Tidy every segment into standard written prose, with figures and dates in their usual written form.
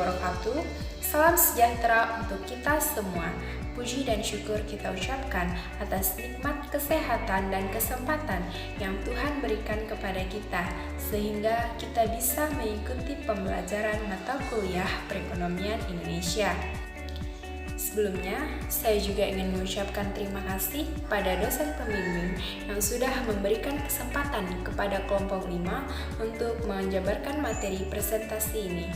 wabarakatuh. Salam sejahtera untuk kita semua. Puji dan syukur kita ucapkan atas nikmat kesehatan dan kesempatan yang Tuhan berikan kepada kita, sehingga kita bisa mengikuti pembelajaran mata kuliah perekonomian Indonesia. Sebelumnya, saya juga ingin mengucapkan terima kasih pada dosen pembimbing yang sudah memberikan kesempatan kepada kelompok 5 untuk menjabarkan materi presentasi ini.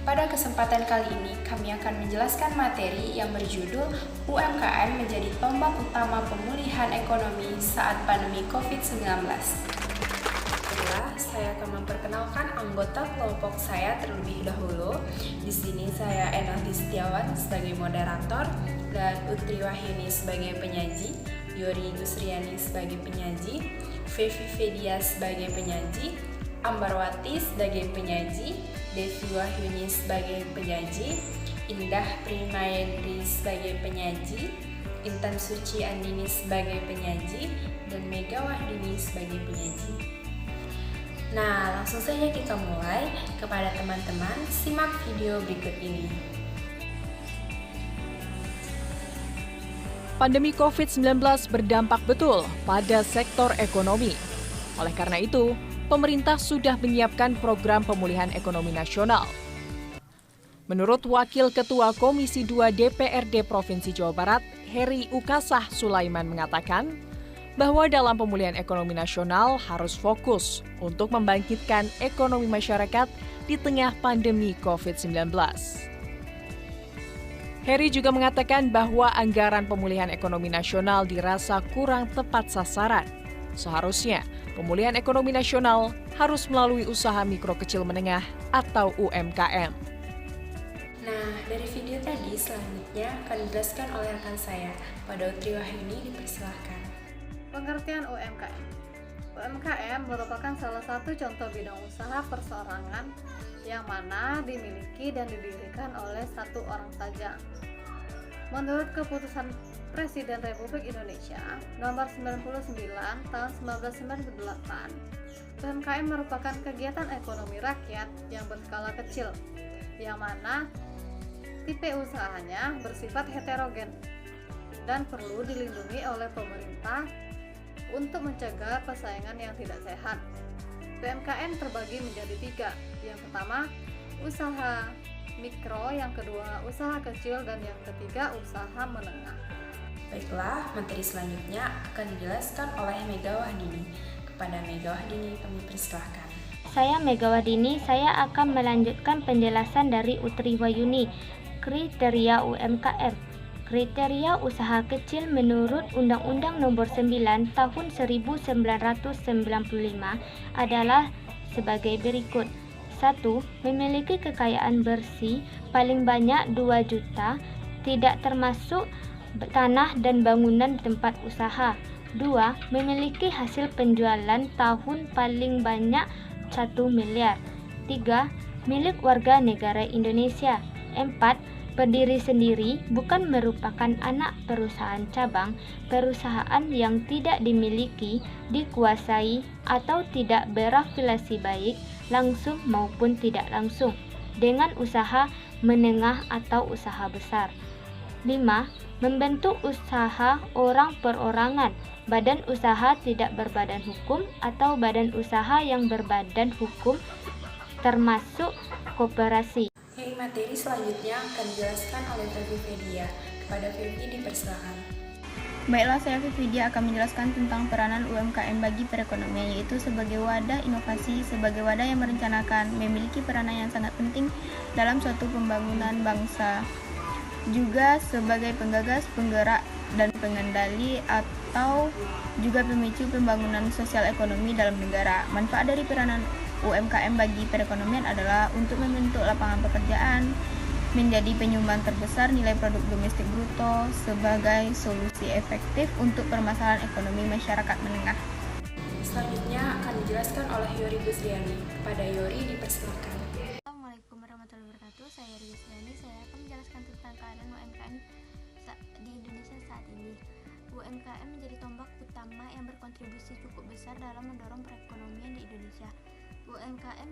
Pada kesempatan kali ini, kami akan menjelaskan materi yang berjudul UMKM menjadi tombak utama pemulihan ekonomi saat pandemi COVID-19. Saya akan memperkenalkan anggota kelompok saya terlebih dahulu. Di sini saya Enaldi Setiawan sebagai moderator dan Utri Wahyuni sebagai penyaji, Yori Gusriani sebagai penyaji, Fevi Fedia sebagai penyaji, Ambarwati sebagai penyaji, Devi Wahyuni sebagai penyaji, Indah Primayendri sebagai penyaji, Intan Suci Andini sebagai penyaji, dan Mega Wahdini sebagai penyaji. Nah, langsung saja kita mulai. Kepada teman-teman, simak video berikut ini. Pandemi COVID-19 berdampak betul pada sektor ekonomi. Oleh karena itu, pemerintah sudah menyiapkan program pemulihan ekonomi nasional. Menurut Wakil Ketua Komisi 2 DPRD Provinsi Jawa Barat, Heri Ukasah Sulaiman mengatakan bahwa dalam pemulihan ekonomi nasional harus fokus untuk membangkitkan ekonomi masyarakat di tengah pandemi COVID-19. Heri juga mengatakan bahwa anggaran pemulihan ekonomi nasional dirasa kurang tepat sasaran. Seharusnya, pemulihan ekonomi nasional harus melalui usaha mikro kecil menengah atau UMKM. Nah, dari video tadi selanjutnya akan dijelaskan oleh rekan saya. Pada Utri Wahyuni, dipersilahkan. Pengertian UMKM. UMKM merupakan salah satu contoh bidang usaha perseorangan yang mana dimiliki dan didirikan oleh satu orang saja. Menurut keputusan Presiden Republik Indonesia nomor 99 tahun 1998, UMKM merupakan kegiatan ekonomi rakyat yang berskala kecil, yang mana tipe usahanya bersifat heterogen dan perlu dilindungi oleh pemerintah untuk mencegah persaingan yang tidak sehat. UMKM terbagi menjadi 3. Yang pertama, usaha mikro, yang kedua, usaha kecil, dan yang ketiga, usaha menengah. Baiklah, materi selanjutnya akan dijelaskan oleh Mega Wahdini. Kepada Mega Wahdini, kami persilahkan. Saya Mega Wahdini, saya akan melanjutkan penjelasan dari Utri Wahyuni. Kriteria UMKM. Kriteria usaha kecil menurut Undang-Undang Nomor 9 Tahun 1995 adalah sebagai berikut. 1. Memiliki kekayaan bersih paling banyak 2 juta, tidak termasuk tanah dan bangunan tempat usaha. 2. Memiliki hasil penjualan tahun paling banyak 1 miliar. 3. Milik warga negara Indonesia. 4. Berdiri sendiri, bukan merupakan anak perusahaan cabang, perusahaan yang tidak dimiliki, dikuasai, atau tidak berafiliasi baik, langsung maupun tidak langsung, dengan usaha menengah atau usaha besar. 5. Membentuk usaha orang perorangan, badan usaha tidak berbadan hukum, atau badan usaha yang berbadan hukum, termasuk koperasi. Materi selanjutnya akan dijelaskan oleh Fevi Fedia. Kepada Fevi, dipersilakan. Baiklah, saya Fevidia akan menjelaskan tentang peranan UMKM bagi perekonomian, yaitu sebagai wadah inovasi, sebagai wadah yang merencanakan, memiliki peranan yang sangat penting dalam suatu pembangunan bangsa, juga sebagai penggagas, penggerak, dan pengendali atau juga pemicu pembangunan sosial ekonomi dalam negara. Manfaat dari peranan UMKM bagi perekonomian adalah untuk membentuk lapangan pekerjaan, menjadi penyumbang terbesar nilai produk domestik bruto, sebagai solusi efektif untuk permasalahan ekonomi masyarakat menengah. Selanjutnya akan dijelaskan oleh Yori Gusriani. Kepada Yori, dipersilakan. Assalamualaikum warahmatullahi wabarakatuh. Saya Yori Gusriani. Saya akan menjelaskan tentang keadaan UMKM di Indonesia saat ini. UMKM menjadi tombak utama yang berkontribusi cukup besar dalam mendorong perekonomian di Indonesia. UMKM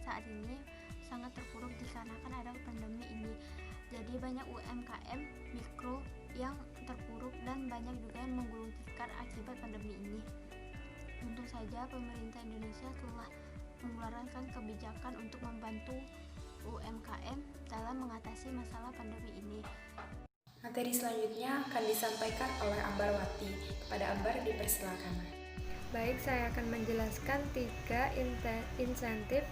saat ini sangat terpuruk dikarenakan ada pandemi ini. Jadi banyak UMKM mikro yang terpuruk dan banyak juga yang menggulung tikar akibat pandemi ini. Untung saja pemerintah Indonesia telah mengeluarkan kebijakan untuk membantu UMKM dalam mengatasi masalah pandemi ini. Materi selanjutnya akan disampaikan oleh Ambarwati. Kepada Ambar dipersilakan. Baik, saya akan menjelaskan 3 insentif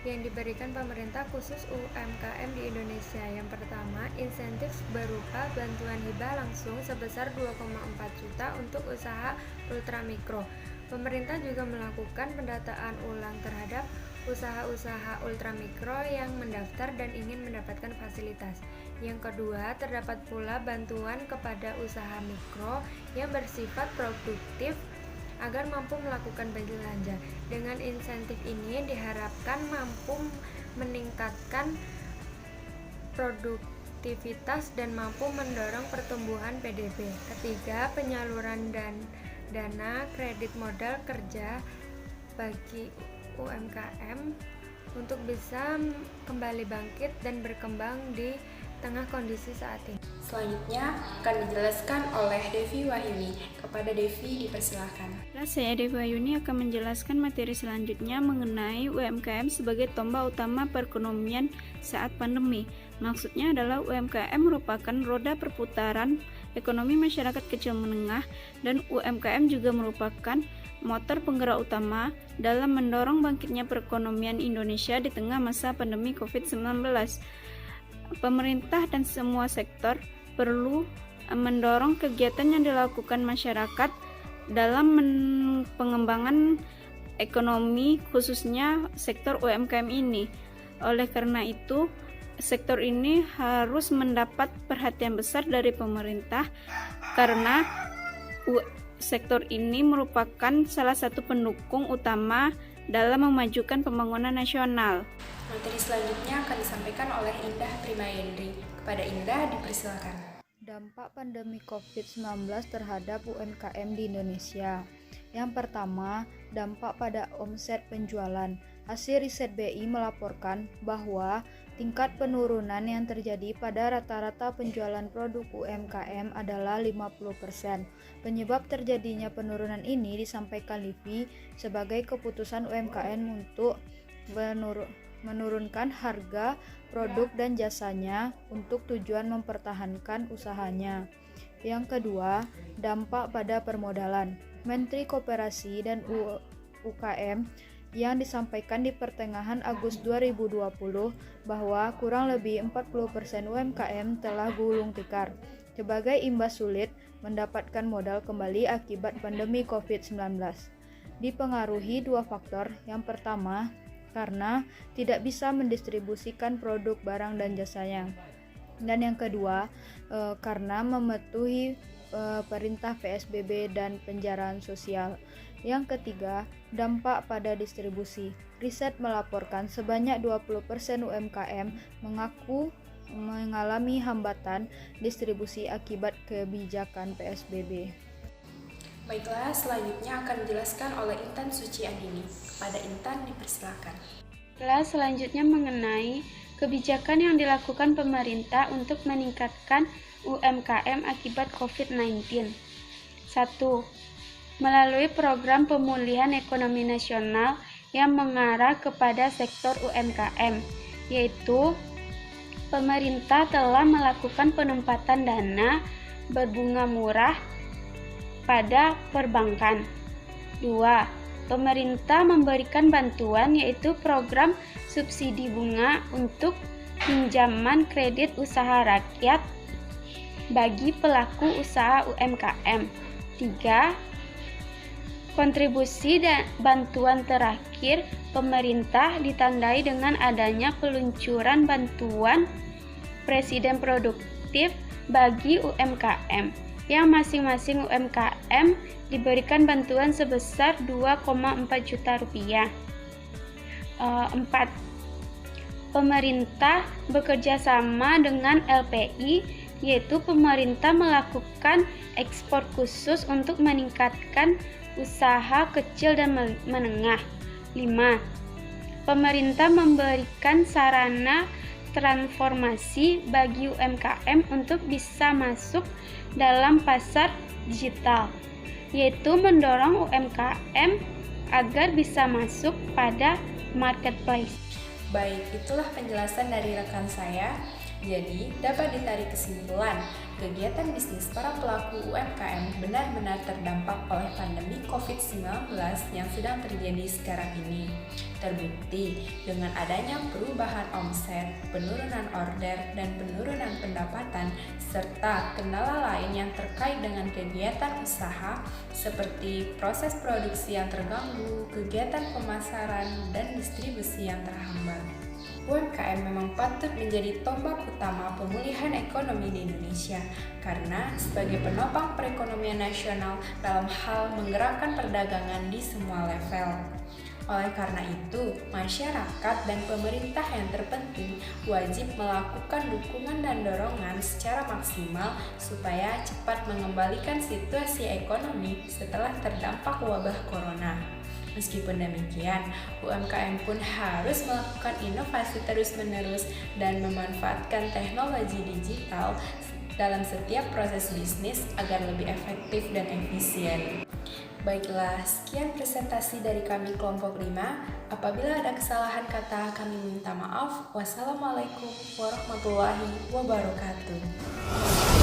yang diberikan pemerintah khusus UMKM di Indonesia. Yang pertama, insentif berupa bantuan hibah langsung sebesar 2,4 juta untuk usaha ultramikro. Pemerintah juga melakukan pendataan ulang terhadap usaha-usaha ultramikro yang mendaftar dan ingin mendapatkan fasilitas. Yang kedua, terdapat pula bantuan kepada usaha mikro yang bersifat produktif agar mampu melakukan belanja. Dengan insentif ini diharapkan mampu meningkatkan produktivitas dan mampu mendorong pertumbuhan PDB. Ketiga, penyaluran dana kredit modal kerja bagi UMKM untuk bisa kembali bangkit dan berkembang di tengah kondisi saat ini. Selanjutnya akan dijelaskan oleh Devi Wahyuni. Kepada Devi dipersilakan. Saya Devi Wahyuni akan menjelaskan materi selanjutnya mengenai UMKM sebagai tombak utama perekonomian saat pandemi. Maksudnya adalah UMKM merupakan roda perputaran ekonomi masyarakat kecil menengah dan UMKM juga merupakan motor penggerak utama dalam mendorong bangkitnya perekonomian Indonesia di tengah masa pandemi COVID-19. Pemerintah dan semua sektor perlu mendorong kegiatan yang dilakukan masyarakat dalam pengembangan ekonomi, khususnya sektor UMKM ini. Oleh karena itu, sektor ini harus mendapat perhatian besar dari pemerintah karena sektor ini merupakan salah satu pendukung utama dalam memajukan pembangunan nasional. Materi selanjutnya akan disampaikan oleh Indah Primayendri. Kepada Indah dipersilakan. Dampak pandemi COVID-19 terhadap UMKM di Indonesia. Yang pertama, dampak pada omset penjualan. Hasil riset BI melaporkan bahwa tingkat penurunan yang terjadi pada rata-rata penjualan produk UMKM adalah 50%. Penyebab terjadinya penurunan ini disampaikan Livi sebagai keputusan UMKM untuk menurunkan harga produk dan jasanya untuk tujuan mempertahankan usahanya. Yang kedua, dampak pada permodalan. Menteri Koperasi dan UKM yang disampaikan di pertengahan Agustus 2020 bahwa kurang lebih 40% UMKM telah gulung tikar sebagai imbas sulit mendapatkan modal kembali akibat pandemi COVID-19. Dipengaruhi 2 faktor. Yang pertama, karena tidak bisa mendistribusikan produk, barang, dan jasanya. Dan yang kedua, karena mematuhi perintah PSBB dan penjarahan sosial. Yang ketiga, dampak pada distribusi. Riset melaporkan sebanyak 20% UMKM mengaku mengalami hambatan distribusi akibat kebijakan PSBB. Baiklah, selanjutnya akan dijelaskan oleh Intan Suci Andini. Kepada Intan dipersilakan. Kelas selanjutnya mengenai kebijakan yang dilakukan pemerintah untuk meningkatkan UMKM akibat COVID-19. 1. Melalui program pemulihan ekonomi nasional yang mengarah kepada sektor UMKM, yaitu pemerintah telah melakukan penempatan dana berbunga murah pada perbankan. 2. Pemerintah memberikan bantuan yaitu program subsidi bunga untuk pinjaman kredit usaha rakyat bagi pelaku usaha UMKM. 3. Kontribusi dan bantuan terakhir pemerintah ditandai dengan adanya peluncuran bantuan Presiden Produktif bagi UMKM, yang masing-masing UMKM diberikan bantuan sebesar 2,4 juta rupiah. 4. Pemerintah bekerja sama dengan LPI, yaitu pemerintah melakukan ekspor khusus untuk meningkatkan usaha kecil dan menengah. 5. pemerintah memberikan sarana transformasi bagi UMKM untuk bisa masuk dalam pasar digital, yaitu mendorong UMKM agar bisa masuk pada marketplace. Baik, itulah penjelasan dari rekan saya. Jadi, dapat ditarik kesimpulan, kegiatan bisnis para pelaku UMKM benar-benar terdampak oleh pandemi COVID-19 yang sedang terjadi sekarang ini. Terbukti dengan adanya perubahan omset, penurunan order, dan penurunan pendapatan, serta kendala lain yang terkait dengan kegiatan usaha seperti proses produksi yang terganggu, kegiatan pemasaran, dan distribusi yang terhambat. UMKM memang patut menjadi tombak utama pemulihan ekonomi di Indonesia karena sebagai penopang perekonomian nasional dalam hal menggerakkan perdagangan di semua level. Oleh karena itu, masyarakat dan pemerintah yang terpenting wajib melakukan dukungan dan dorongan secara maksimal supaya cepat mengembalikan situasi ekonomi setelah terdampak wabah corona. Meskipun demikian, UMKM pun harus melakukan inovasi terus-menerus dan memanfaatkan teknologi digital dalam setiap proses bisnis agar lebih efektif dan efisien. Baiklah, sekian presentasi dari kami kelompok 5. Apabila ada kesalahan kata, kami minta maaf. Wassalamualaikum warahmatullahi wabarakatuh.